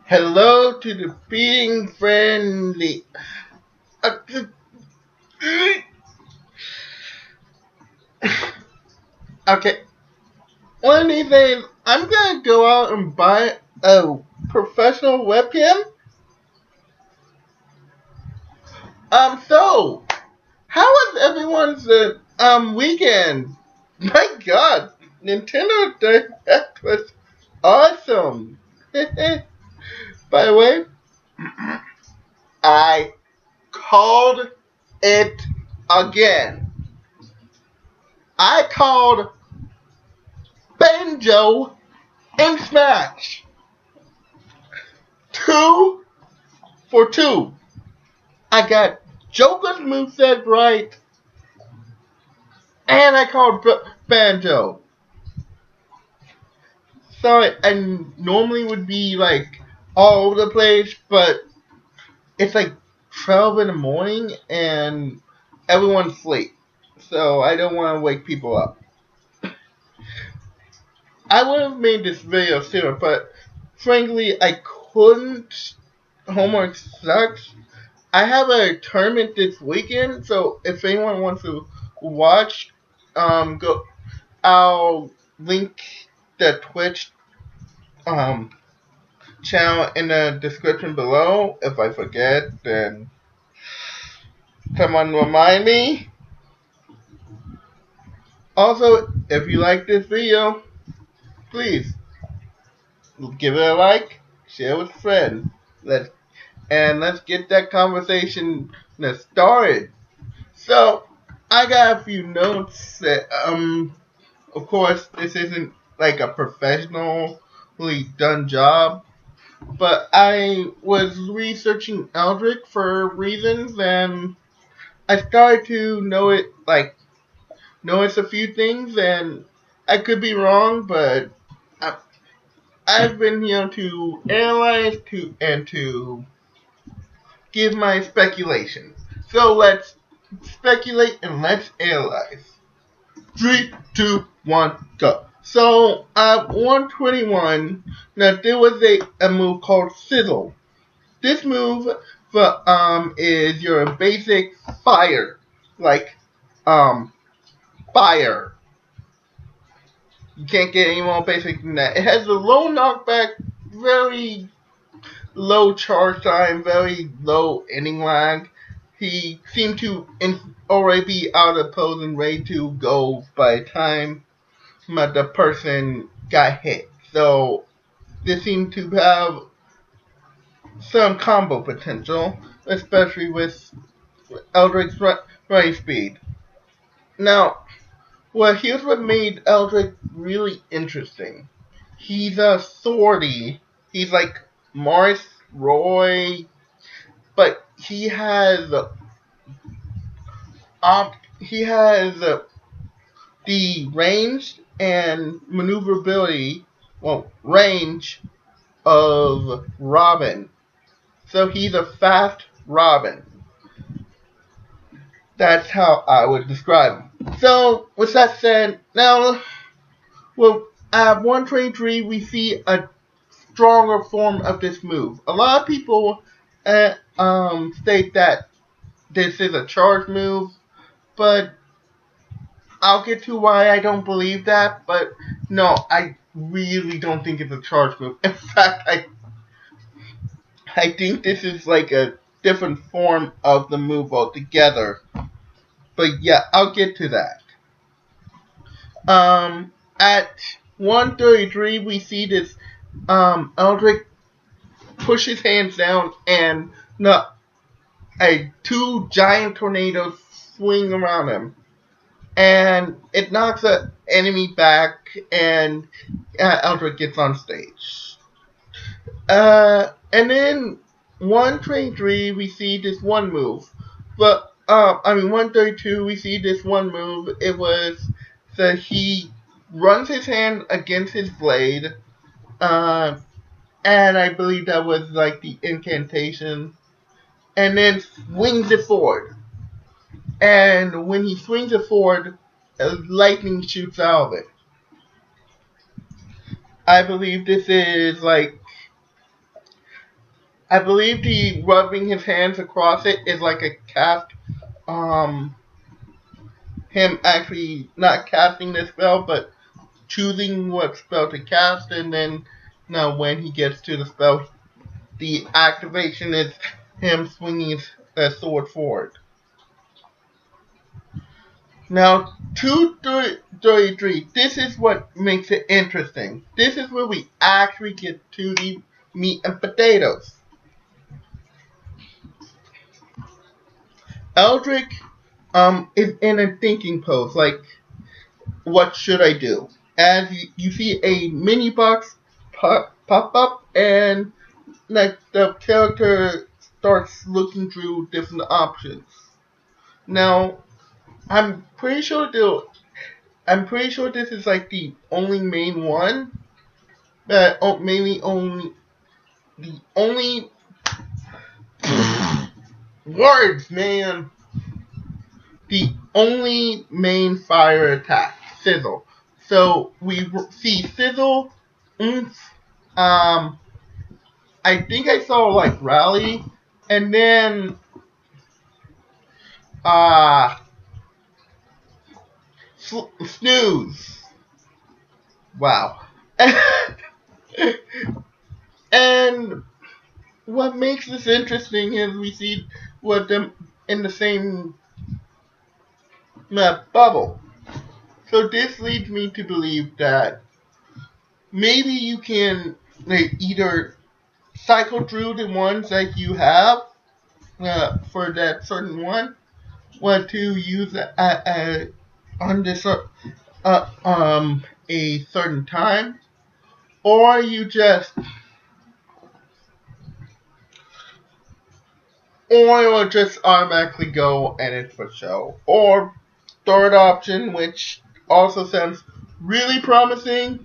Hello to the being friendly. Okay, one of these days I'm gonna go out and buy a professional webcam. So how was everyone's weekend? My God, Nintendo Direct was awesome. By the way, I called it again. I called Banjo in Smash. 2 for 2. I got Joker's moveset right, and I called Banjo. Sorry, I normally would be like all over the place, but it's like 12 in the morning and everyone's asleep. So I don't want to wake people up. I would have made this video sooner, but frankly, I couldn't. Homework sucks. I have a tournament this weekend, so if anyone wants to watch, go. I'll link the Twitch channel in the description below. If I forget, then someone remind me. Also, if you like this video, please give it a like, share with friends. Let's get that conversation started. So, I got a few notes that, of course, this isn't like a professionally done job, but I was researching eldricks for reasons, and I started to notice a few things, and I could be wrong, but I've been here to analyze and to give my speculation. So let's speculate and let's analyze. 3, 2, 1, go. So at 121, now there was a move called Sizzle. This move is your basic fire, like fire. You can't get any more basic than that. It has a low knockback, very low charge time, very low inning lag. He seemed to already be out of pose and ready to go by the time the person got hit. So this seemed to have some combo potential, especially with Eldrick's running speed. Now, here's what made Eldrick really interesting. He's a swordy. He's like Morris Roy, but he has the range and maneuverability, range of Robin. So he's a fast Robin. That's how I would describe him. So, with that said, now, at 123, we see a stronger form of this move. A lot of people state that this is a charge move, but I'll get to why I don't believe that. But no, I really don't think it's a charge move. In fact, I think this is like a different form of the move altogether. But yeah, I'll get to that. At 133, we see this Eldrick push his hands down and two giant tornadoes swing around him. And it knocks the enemy back, and Eldrick gets on stage. And then 123, we see this one move. But 132, we see this one move. It was that he runs his hand against his blade, and I believe that was like the incantation, and then swings it forward. And when he swings it forward, lightning shoots out of it. I believe this is like I believe the rubbing his hands across it is like a cast. Him actually not casting the spell, but choosing what spell to cast, and then now when he gets to the spell, the activation is him swinging his sword forward. Now, 233, this is what makes it interesting. This is where we actually get to the meat and potatoes. Eldrick is in a thinking pose, like, what should I do? As you see a mini box pop up, and like the character starts looking through different options. Now, I'm pretty sure this is like the only main one. That mainly only the only words, man. The only main fire attack, sizzle. So we see sizzle, oomph. I think I saw like rally, and then snooze. Wow. And what makes this interesting is we see what them in the same bubble. So this leads me to believe that maybe you can either cycle through the ones that you have for that certain one, want to use on this a certain time, or you just or you'll just automatically go and it's for show. Or third option, which also sounds really promising,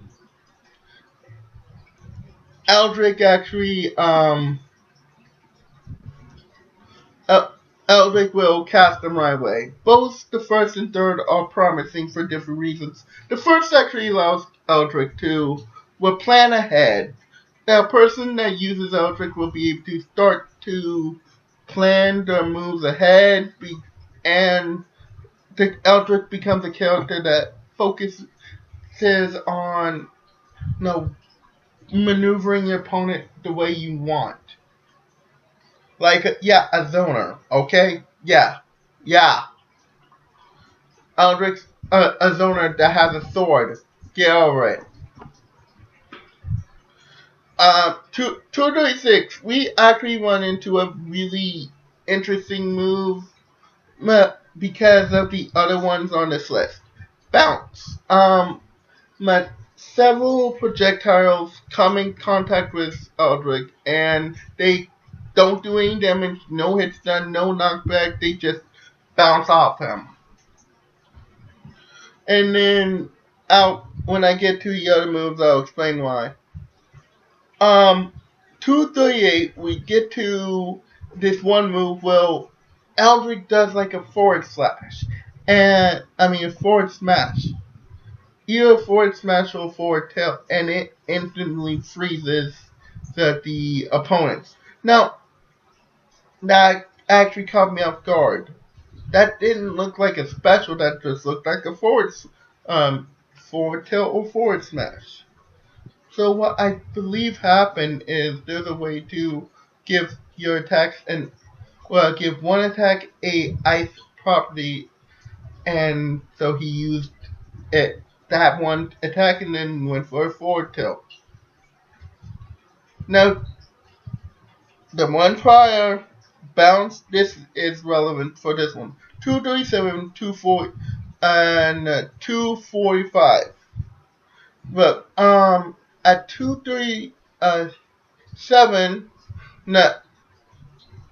Eldrick actually Eldrick will cast them right away. Both the first and third are promising for different reasons. The first actually allows Eldrick to plan ahead. Now, a person that uses Eldrick will be able to start to plan their moves ahead, and the Eldrick becomes a character that focuses on maneuvering your opponent the way you want. Like, yeah, a zoner, okay? Yeah. Eldrick's a zoner that has a sword. Get over it. 236, we actually run into a really interesting move because of the other ones on this list. Bounce. Several projectiles come in contact with Eldrick, and they don't do any damage, no hits done, no knockback, they just bounce off him. And then when I get to the other moves, I'll explain why. 238, we get to this one move where Eldrick does like a forward slash. A forward smash. Either a forward smash or a forward tail, and it instantly freezes the opponents. Now, that actually caught me off guard. That didn't look like a special, that just looked like a forward tail or forward smash. So what I believe happened is there's a way to give your attacks give one attack a ice property, and so he used that one attack and then went for a forward tilt. Now, the one prior bounce, this is relevant for this one. 237, 240, and 245. But at 237, no,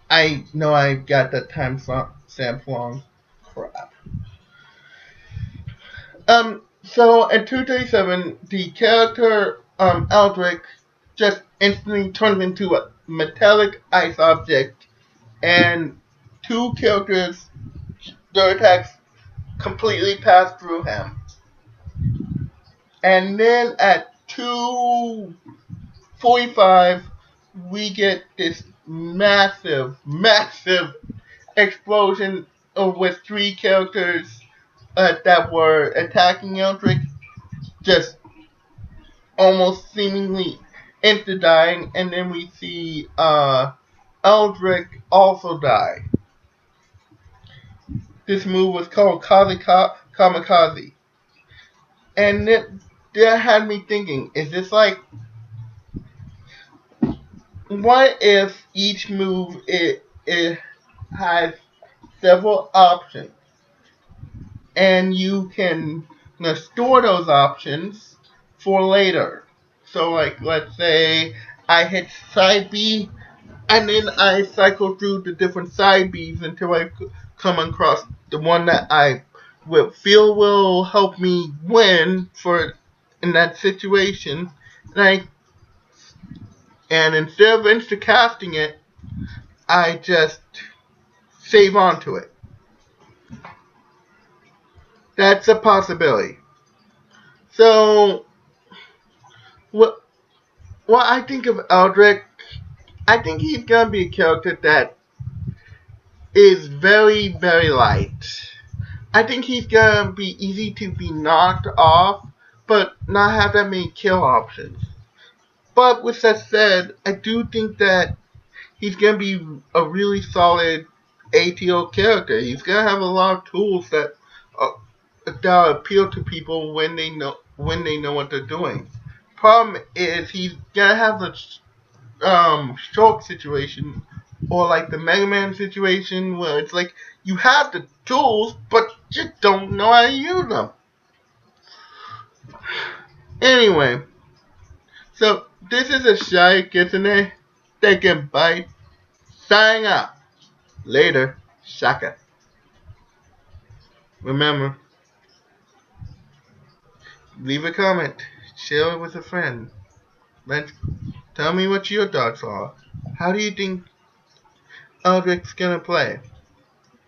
I know I got that time stamp wrong. Crap. So at 237, the character Eldrick just instantly turns into a metallic ice object, and two characters, their attacks completely pass through him. And then at 245, we get this massive, massive explosion with 3 characters that were attacking Eldrick, just almost seemingly into dying, and then we see Eldrick also die. This move was called Kamikaze. And that had me thinking, is this like, what if each move it has several options, and you can store those options for later? So like, let's say I hit side B, and then I cycle through the different side Bs until I come across the one that I feel will help me win for in that situation, and instead of insta casting it, I just save onto it. That's a possibility. So what I think of Eldrick, I think he's gonna be a character that is very, very light. I think he's gonna be easy to be knocked off, but not have that many kill options. But with that said, I do think that he's gonna be a really solid ATO character. He's gonna have a lot of tools that appeal to people when they know what they're doing. Problem is he's gonna have a stroke situation, or like the Mega Man situation, where it's like you have the tools but you don't know how to use them. Anyway, so this is a shy kitsune that can bite. Signing up. Later, Shaka. Remember, leave a comment, share it with a friend. Tell me what your thoughts are. How do you think Eldrick's gonna play?